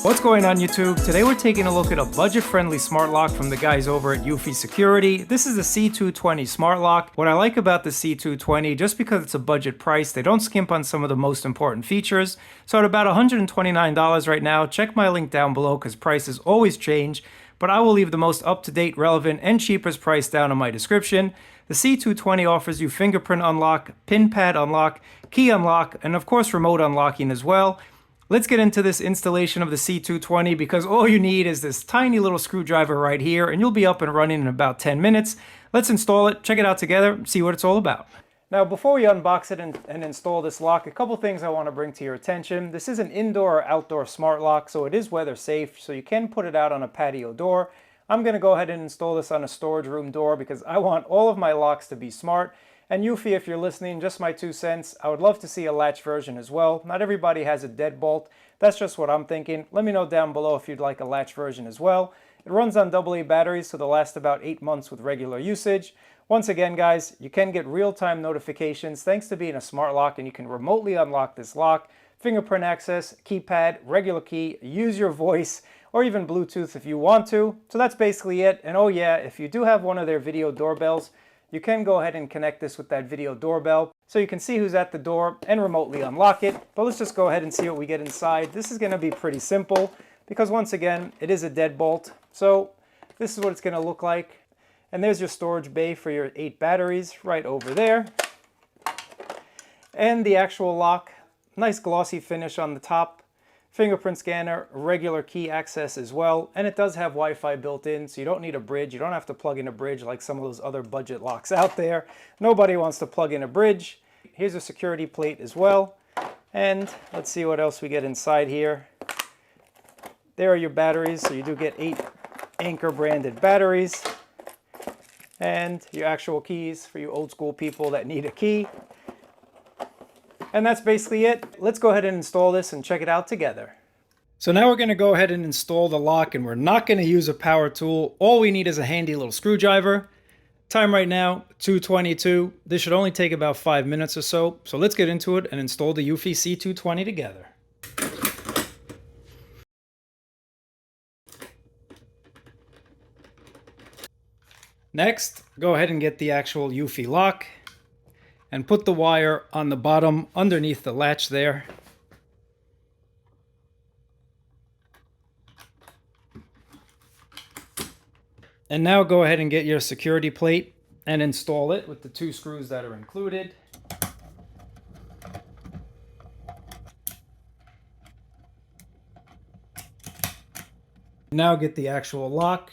What's going on YouTube? Today we're taking a look at a budget-friendly smart lock from the guys over at Eufy Security. This is the C220 smart lock. What I like about the C220, just because it's a budget price, they don't skimp on some of the most important features. So at about $129 right now, check my link down below because prices always change, but I will leave the most up-to-date, relevant, and cheapest price down in my description. The C220 offers you fingerprint unlock, pin pad unlock, key unlock, and of course remote unlocking as well. Let's get into this installation of the C220 because all you need is this tiny little screwdriver right here and you'll be up and running in about 10 minutes. Let's install it, check it out together, see what it's all about. Now before we unbox it and install this lock, a couple things I want to bring to your attention. This is an indoor or outdoor smart lock, so it is weather safe, so you can put it out on a patio door. I'm going to go ahead and install this on a storage room door because I want all of my locks to be smart. And Eufy, if you're listening, just my 2 cents, I would love to see a latch version as well. Not everybody has a deadbolt. That's just what I'm thinking. Let me know down below if you'd like a latch version as well. It runs on AA batteries, so they'll last about 8 months with regular usage. Once again, guys, you can get real-time notifications thanks to being a smart lock, and you can remotely unlock this lock. Fingerprint access, keypad, regular key, use your voice, or even Bluetooth if you want to. So that's basically it. And oh yeah, if you do have one of their video doorbells, you can go ahead and connect this with that video doorbell so you can see who's at the door and remotely unlock it. But let's just go ahead and see what we get inside. This is going to be pretty simple because once again, it is a deadbolt. So this is what it's going to look like. And there's your storage bay for your 8 batteries right over there. And the actual lock, nice glossy finish on the top. Fingerprint scanner, regular key access as well, and it does have Wi-Fi built in, so you don't need a bridge. You don't have to plug in a bridge like some of those other budget locks out there. Nobody wants to plug in a bridge. Here's a security plate as well, and let's see what else we get inside here. There are your batteries, so you do get 8 Anchor branded batteries, and your actual keys for you old school people that need a key. And that's basically it. Let's go ahead and install this and check it out together. So now we're going to go ahead and install the lock, and we're not going to use a power tool. All we need is a handy little screwdriver. Time right now, 2:22. This should only take about 5 minutes or so. So let's get into it and install the Eufy C220 together. Next, go ahead and get the actual Eufy lock and put the wire on the bottom underneath the latch there. And now go ahead and get your security plate and install it with the 2 screws that are included. Now get the actual lock.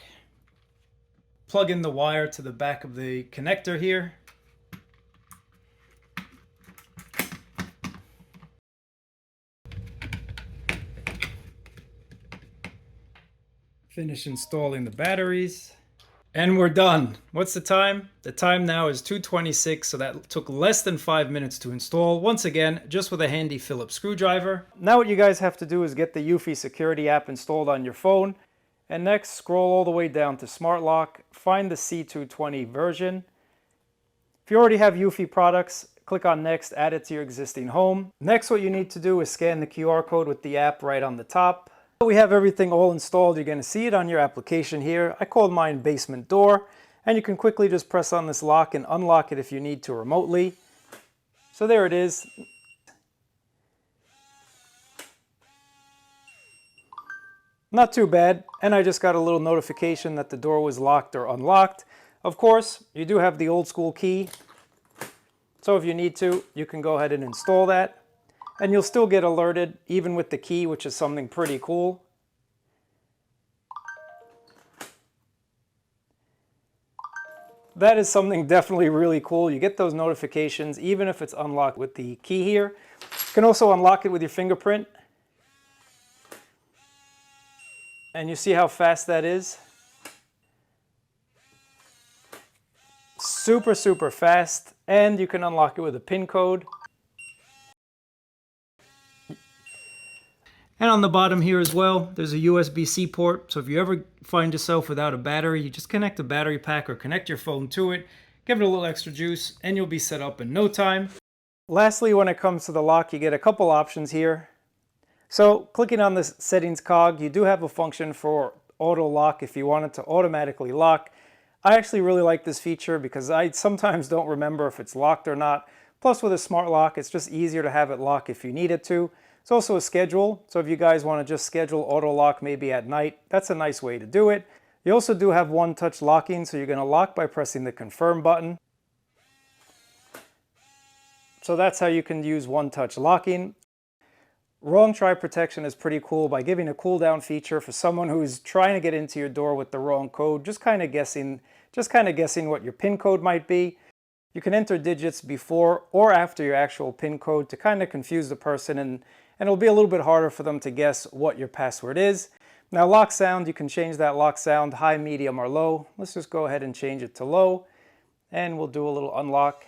Plug in the wire to the back of the connector here. Finish installing the batteries. And we're done. What's the time? The time now is 2:26, so that took less than 5 minutes to install. Once again, just with a handy Phillips screwdriver. Now what you guys have to do is get the Eufy Security app installed on your phone. And next, scroll all the way down to Smart Lock. Find the C220 version. If you already have Eufy products, click on Next, add it to your existing home. Next, what you need to do is scan the QR code with the app right on the top. We have everything all installed. You're going to see it on your application here. I called mine basement door, and you can quickly just press on this lock and unlock it if you need to remotely. So there it is. Not too bad, and I just got a little notification that the door was locked or unlocked. Of course, you do have the old school key, so if you need to, you can go ahead and install that. And you'll still get alerted, even with the key, which is something pretty cool. That is something definitely really cool. You get those notifications, even if it's unlocked with the key here. You can also unlock it with your fingerprint. And you see how fast that is? Super, super fast. And you can unlock it with a pin code. And on the bottom here as well, there's a USB-C port. So if you ever find yourself without a battery, you just connect a battery pack or connect your phone to it, give it a little extra juice, and you'll be set up in no time. Lastly, when it comes to the lock, you get a couple options here. So clicking on this settings cog, you do have a function for auto lock if you want it to automatically lock. I actually really like this feature because I sometimes don't remember if it's locked or not. Plus with a smart lock, it's just easier to have it lock if you need it to. It's also a schedule, so if you guys want to just schedule auto lock maybe at night, that's a nice way to do it. You also do have one-touch locking, so you're going to lock by pressing the confirm button. So that's how you can use one-touch locking. Wrong try protection is pretty cool by giving a cooldown feature for someone who's trying to get into your door with the wrong code, just kind of guessing what your PIN code might be. You can enter digits before or after your actual PIN code to kind of confuse the person, and it'll be a little bit harder for them to guess what your password is. Now lock sound, you can change that lock sound high, medium, or low. Let's just go ahead and change it to low, and we'll do a little unlock.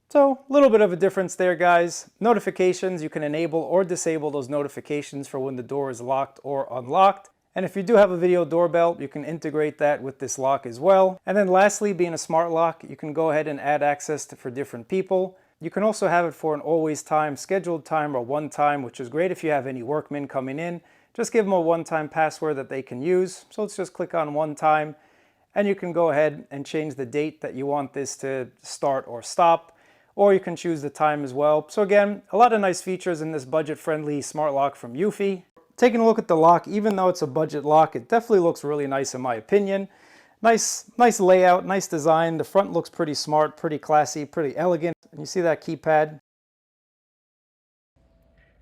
So a little bit of a difference there, guys. Notifications, you can enable or disable those notifications for when the door is locked or unlocked. And if you do have a video doorbell, you can integrate that with this lock as well. And then lastly, being a smart lock, you can go ahead and add access for different people. You can also have it for an always time, scheduled time, or one time, which is great if you have any workmen coming in. Just give them a one-time password that they can use. So let's just click on one time, and you can go ahead and change the date that you want this to start or stop, or you can choose the time as well. So again, a lot of nice features in this budget-friendly smart lock from Eufy. Taking a look at the lock, even though it's a budget lock, it definitely looks really nice in my opinion. Nice layout, nice design. The front looks pretty smart, pretty classy, pretty elegant. And you see that keypad?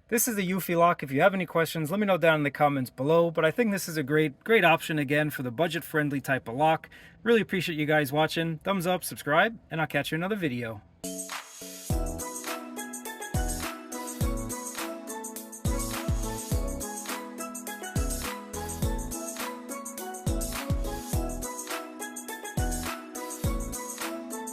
This is the Eufy lock. If you have any questions, let me know down in the comments below. But I think this is a great option again for the budget-friendly type of lock. Really appreciate you guys watching. Thumbs up, subscribe, and I'll catch you in another video.